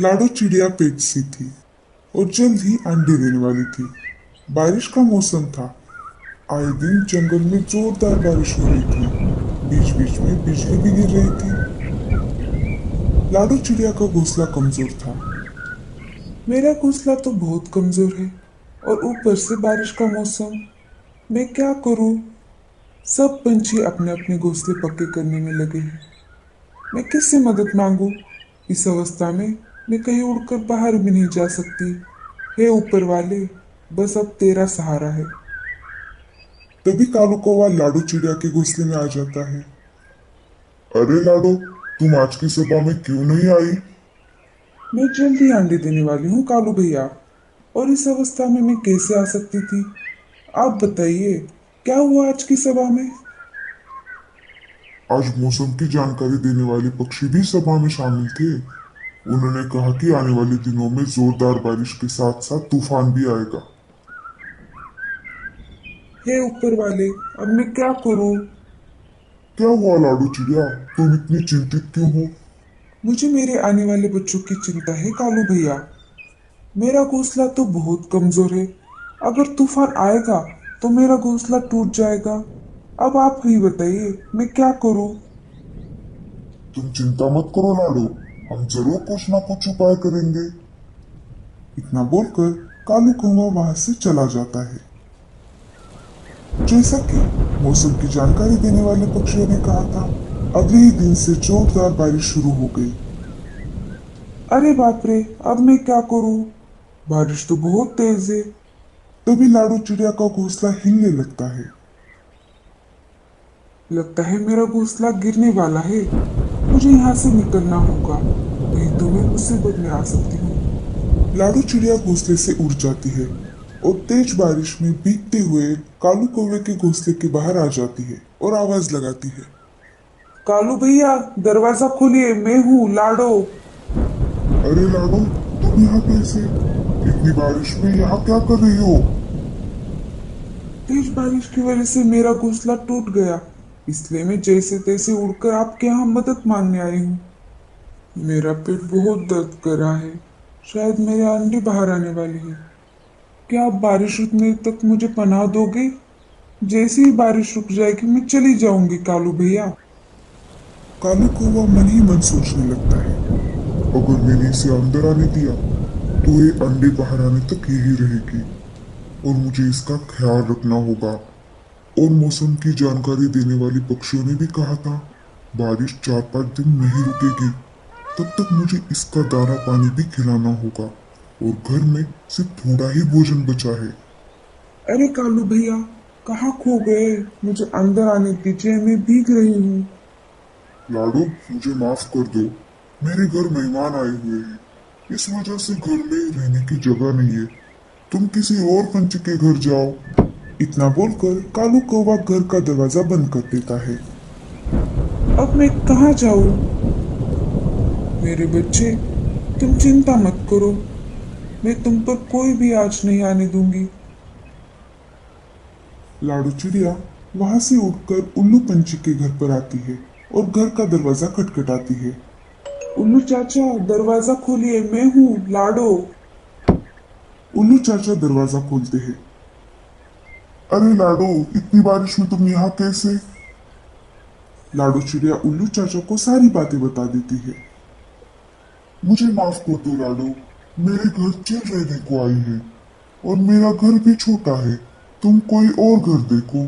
लाडो चिड़िया पेट सी थी और जल्द ही अंडे देने वाली थी। बारिश का मौसम था। आए दिन जंगल में जोरदार बारिश हो रही थी। बीच बीच में बिजली भी गिर रही थी। लाडो चिड़िया का घोंसला कमजोर था। मेरा घोंसला तो बहुत कमजोर है और ऊपर से बारिश का मौसम। मैं क्या करूं? सब पंछी अपने अपने घोंसले पक्के करने में लगे हैं। मैं किससे मदद मांगू? इस अवस्था में मैं कहीं उड़कर बाहर भी नहीं जा सकती। हे ऊपर वाले, बस अब तेरा सहारा है। तभी कालू कौवा लाडो चिड़िया के घोंसले में आ जाता है। अरे लाडो, तुम आज की सभा में क्यों नहीं आई? मैं जल्द ही अंडे देने वाली हूँ कालू भैया, और इस अवस्था में मैं कैसे आ सकती थी? आप बताइए, क्या हुआ आज की सभा में? आज मौसम की जानकारी देने वाले पक्षी भी सभा में शामिल थे। उन्होंने कहा कि आने वाले दिनों में जोरदार बारिश के साथ साथ तूफान भी आएगा। हे ऊपर वाले, अब मैं क्या करूं? क्या हुआ लाडू चिड़िया, तुम इतनी चिंतित क्यों हो? मुझे मेरे आने वाले बच्चों की चिंता है कालू भैया। मेरा घोंसला तो बहुत कमजोर है। अगर तूफान आएगा तो मेरा घोंसला टूट जाएगा। अब आप ही बताइए, मैं क्या करूं? तुम चिंता मत करो लाडो, हम जरूर कुछ ना कुछ उपाय करेंगे। इतना बोलकर कालू कौवा वहां से चला जाता है। जैसा कि मौसम की जानकारी देने वाले पक्षियों ने कहा था, अगले ही दिन से जोरदार बारिश शुरू हो गई। अरे बाप रे, अब मैं क्या करूं? बारिश तो बहुत तेज है। तभी लाडू चिड़िया का घोंसला हिलने लगता है मेरा घोंसला गिरने वाला है। मुझे यहाँ से निकलना होगा, नहीं तो मैं मुसीबत में आ सकती हूँ। लाडू चिड़िया घोंसले से उड़ जाती है और तेज बारिश में भीगते हुए कालू कौवे के घोंसले के बाहर आ जाती है और आवाज लगाती है। कालू भैया, दरवाजा खोलिए, मैं हूँ लाडो। अरे लाडो, तुम यहाँ कैसे? इतनी बारिश में यहाँ क्या कर रही हो? तेज बारिश की वजह से मेरा घोंसला टूट गया, इसलिए मैं जैसे तैसे उड़कर आपके यहाँ मदद मांगने आई हूँ। मेरा पेट बहुत दर्द कर रहा है। शायद मेरे अंडे बाहर आने वाले हैं। क्या आप बारिश रुकने तक मुझे पनाह दोगे? जैसे ही बारिश रुक जाएगी मैं चली जाऊंगी कालू भैया। कालू कौवा मन ही मन सोचने लगता है, अगर मैंने इसे अंदर आने दिया तो ये अंडे बाहर आने तक यही रहेगी और मुझे इसका ख्याल रखना होगा। और मौसम की जानकारी देने वाली पक्षियों ने भी कहा था, बारिश 4-5 दिन नहीं रुकेगी। तब तक मुझे इसका दाना पानी भी खिलाना होगा और घर में सिर्फ थोड़ा ही भोजन बचा है। अरे कालू भैया, कहाँ खो गए? मुझे अंदर आने दीजिए, मैं भीग रही हूँ। लाडो, मुझे माफ कर दो। मेरे घर मेहमान आए हुए हैं, इस वजह से घर में रहने की जगह नहीं है। तुम किसी और पंछी के घर जाओ। इतना बोलकर कालू कौवा घर का दरवाजा बंद कर देता है। अब मैं कहाँ जाऊँ? मेरे बच्चे, तुम चिंता मत करो, मैं तुम पर कोई भी आँच नहीं आने दूंगी। लाडू चिड़िया वहां से उड़कर उल्लू पंछी के घर पर आती है और घर का दरवाजा खटखटाती है। उल्लू चाचा, दरवाजा खोलिए, मैं हूँ लाडो। उल्लू चाचा दरवाजा खोलते हैं। अरे लाडो, इतनी बारिश में तुम यहाँ कैसे? लाडो चिड़िया उल्लू चाचा को सारी बातें बता देती है। मुझे माफ कर दो लाडो, मेरे घर चिल रहने को आई है और मेरा घर भी छोटा है। तुम कोई और घर देखो।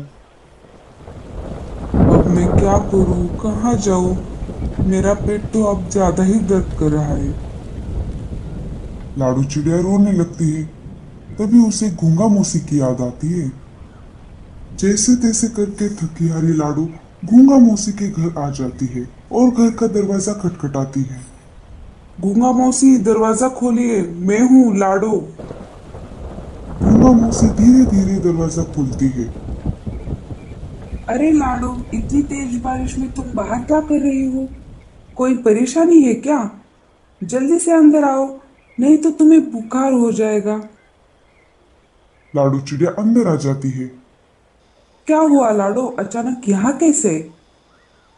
अब मैं क्या करूं, कहाँ जाऊं? मेरा पेट तो अब ज्यादा ही दर्द कर रहा है। लाडू चिड़िया रोने लगती है। तभी उसे गूंगा मौसी की याद आती है। जैसे तैसे करके थकी हारी लाडू गूंगा मौसी के घर आ जाती है और घर का दरवाजा खटखटाती है। गूंगा मौसी, दरवाजा खोलिए, मैं हूँ लाडो। गूंगा मौसी धीरे धीरे दरवाजा खोलती है। अरे लाडो, इतनी तेज बारिश में तुम बाहर क्या कर रही हो? कोई परेशानी है क्या? जल्दी से अंदर आओ, नहीं तो तुम्हें बुखार हो जाएगा। लाडू चिड़िया अंदर आ जाती है। क्या हुआ लाडो, अचानक यहाँ कैसे?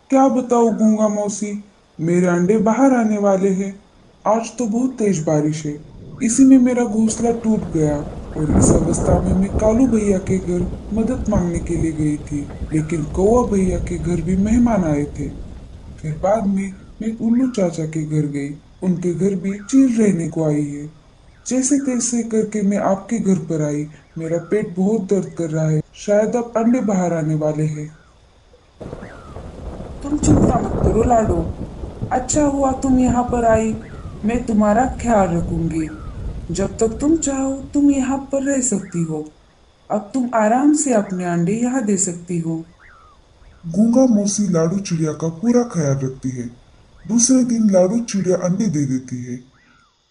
क्या बताओ गूंगा मौसी, मेरे अंडे बाहर आने वाले हैं। आज तो बहुत तेज बारिश है। इसी में मेरा घोंसला टूट गया और इस अवस्था में मैं कालू भैया के घर मदद मांगने के लिए गई थी, लेकिन कौवा भैया के घर भी मेहमान आए थे। फिर बाद में मैं उल्लू चाचा के घर गई। उनके घर भी चील रहने को आई है। जैसे तैसे करके मैं आपके घर पर आई। मेरा पेट बहुत दर्द कर रहा है, शायद अब अंडे बाहर आने वाले हैं। तुम चिंता मत करो लाडो। अच्छा हुआ तुम यहाँ पर आई। मैं तुम्हारा ख्याल रखूंगी। जब तक तुम चाहो तुम यहाँ पर रह सकती हो। अब तुम आराम से अपने अंडे यहाँ दे सकती हो। गूंगा मौसी लाडू चिड़िया का पूरा ख्याल रखती है। दूसरे दिन लाडू चिड़िया अंडे दे देती है।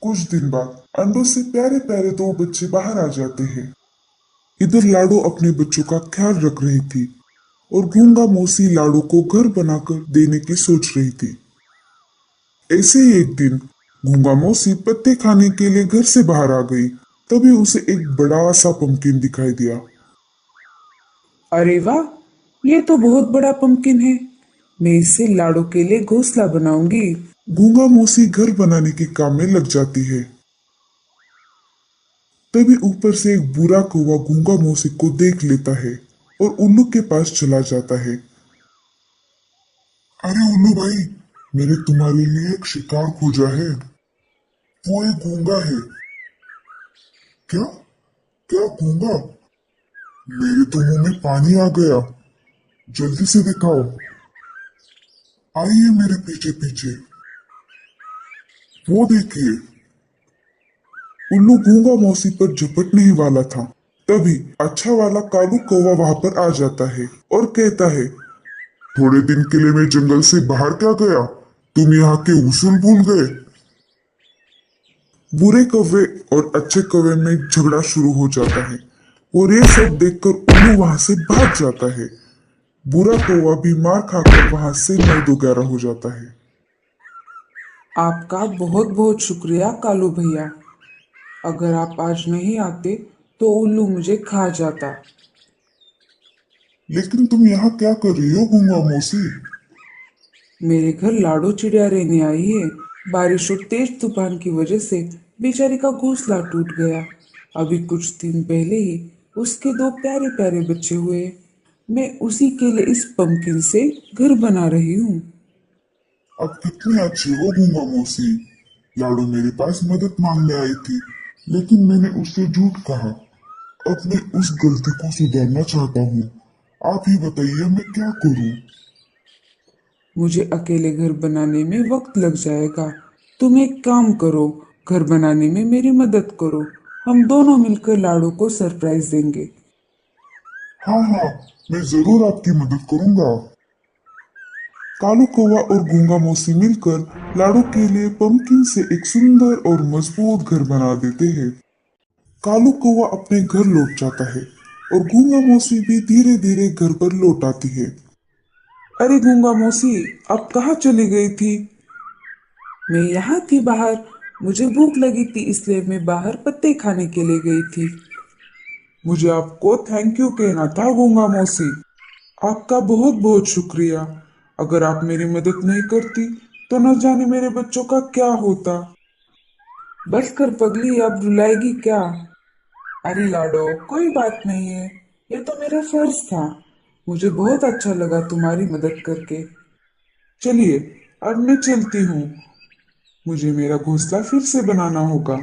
कुछ दिन बाद अंडों से प्यारे प्यारे दो बच्चे बाहर आ जाते हैं। इधर लाडो अपने बच्चों का ख्याल रख रही थी और गूंगा मौसी लाडो को घर बनाकर देने की सोच रही थी। ऐसे ही एक दिन गूंगा मौसी पत्ते खाने के लिए घर से बाहर आ गई। तभी उसे एक बड़ा सा पंपकिन दिखाई दिया। अरे वाह, ये तो बहुत बड़ा पंपकिन है। मैं इससे लाडो के लिए घोंसला बनाऊंगी। गूंगा मौसी घर बनाने के काम में लग जाती है। तभी ऊपर से एक बुरा कौवा गूंगा मौसी को देख लेता है और उल्लू के पास चला जाता है। अरे उल्लू भाई, मैंने तुम्हारे लिए एक शिकार खोजा है। वो एक गूंगा है। क्या? क्या गूंगा? मेरे तो मुंह में पानी आ गया। जल्दी से दिखाओ। आइए मेरे पीछे पीछे। वो देखिए। उल्लू गूंगा मौसी पर झपटने ही वाला था। तभी अच्छा वाला कालू कौवा वहां पर आ जाता है और कहता है, थोड़े दिन के लिए मैं जंगल से बाहर क्या गया? तुम यहाँ के उसूल भूल गए? बुरे कौवे और अच्छे कौवे में झगड़ा शुरू हो जाता है और ये सब देखकर उल्लू वहां से भाग जाता है। बुरा कौवा भी मार खाकर वहां से 9-11 हो जाता है। आपका बहुत बहुत शुक्रिया कालू भैया। अगर आप आज नहीं आते तो उल्लू मुझे खा जाता। लेकिन तुम यहाँ क्या कर रही हो गूंगा मौसी? मेरे घर लाडो चिड़िया रहने आई है। बारिश और तेज तूफान की वजह से बेचारी का घोंसला टूट गया। अभी कुछ दिन पहले ही उसके दो प्यारे प्यारे बच्चे हुए। मैं उसी के लिए इस पंपकिन से घर बना रही हूँ। अब कितनी अच्छी हो गूंगा मौसी। लाडू मेरे पास मदद मांगने आई थी, लेकिन मैंने उससे झूठ कहा। अब मैं उस गलती को सुधारना चाहता हूँ। आप ही बताइए मैं क्या करूँ? मुझे अकेले घर बनाने में वक्त लग जाएगा। तुम एक काम करो, घर बनाने में मेरी मदद करो। हम दोनों मिलकर लाडू को सरप्राइज देंगे। हाँ हाँ, मैं जरूर आपकी मदद करूंगा। कालू कौवा और गूंगा मौसी मिलकर लाडू के लिए पंपकिन से एक सुंदर और मजबूत घर बना देते हैं। कालू कौवा अपने घर लौट जाता है और गूंगा मौसी भी धीरे धीरे घर पर लौट आती है। अरे गूंगा मौसी, आप कहाँ चली गई थी? मैं यहाँ थी बाहर। मुझे भूख लगी थी इसलिए मैं बाहर पत्ते खाने के लिए गई थी। मुझे आपको थैंक यू कहना था गूंगा मौसी। आपका बहुत बहुत शुक्रिया। अगर आप मेरी मदद नहीं करती तो न जाने मेरे बच्चों का क्या होता। बस कर पगली, अब रुलाएगी क्या? अरे लाडो, कोई बात नहीं है। ये तो मेरा फर्ज था। मुझे बहुत अच्छा लगा तुम्हारी मदद करके। चलिए, अब मैं चलती हूँ। मुझे मेरा घोंसला फिर से बनाना होगा।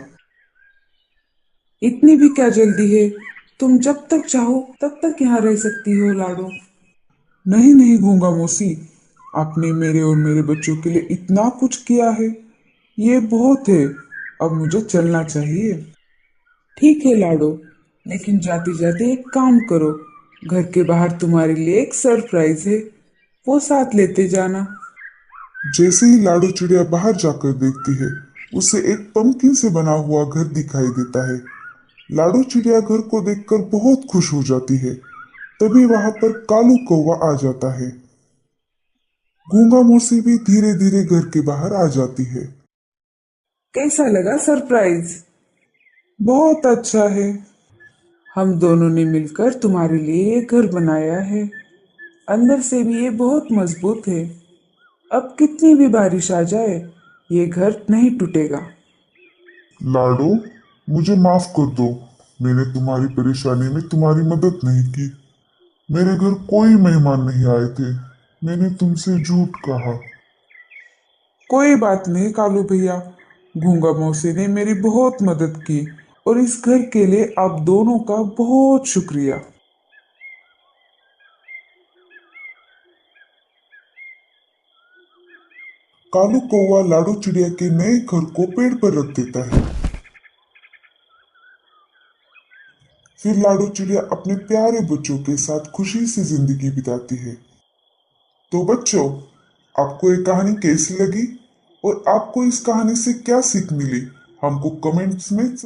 इतनी भी क्या जल्दी है? तुम जब तक चाहो तब तक यहाँ रह सकती हो लाडो। नहीं नहीं गूंगा मौसी, आपने मेरे और मेरे बच्चों के लिए इतना कुछ किया है। ये बहुत है। अब मुझे चलना चाहिए। ठीक है लाडो, लेकिन जाते जाते एक काम करो। घर के बाहर तुम्हारे लिए एक सरप्राइज है। वो साथ लेते जाना। जैसे ही लाडो चिड़िया बाहर जाकर देखती है, उसे एक पंपकिन से बना हुआ घर दिखाई देता है। लाडो चिड़िया घर को देखकर बहुत खुश हो जाती है। तभी वहां पर कालू कौवा आ जाता है। गूंगा मौसी भी धीरे धीरे घर के बाहर आ जाती है। कैसा लगा सरप्राइज? बहुत अच्छा है। हम दोनों ने मिलकर तुम्हारे लिए ये घर बनाया है। अंदर से भी ये बहुत मजबूत है। अब कितनी भी बारिश आ जाए ये घर नहीं टूटेगा। लाडो, मुझे माफ कर दो। मैंने तुम्हारी परेशानी में तुम्हारी मदद नहीं की। मेरे घर कोई मेहमान नहीं आए थे। मैंने तुमसे झूठ कहा। कोई बात नहीं कालू भैया, गूंगा मौसी ने मेरी बहुत मदद की और इस घर के लिए आप दोनों का बहुत शुक्रिया। कालू कौवा लाडो चिड़िया के नए घर को पेड़ पर रख देता है। फिर लाडो चिड़िया अपने प्यारे बच्चों के साथ खुशी से जिंदगी बिताती है। तो बच्चों, आपको ये कहानी कैसी लगी और आपको इस कहानी से क्या सीख मिली, हमको कमेंट्स में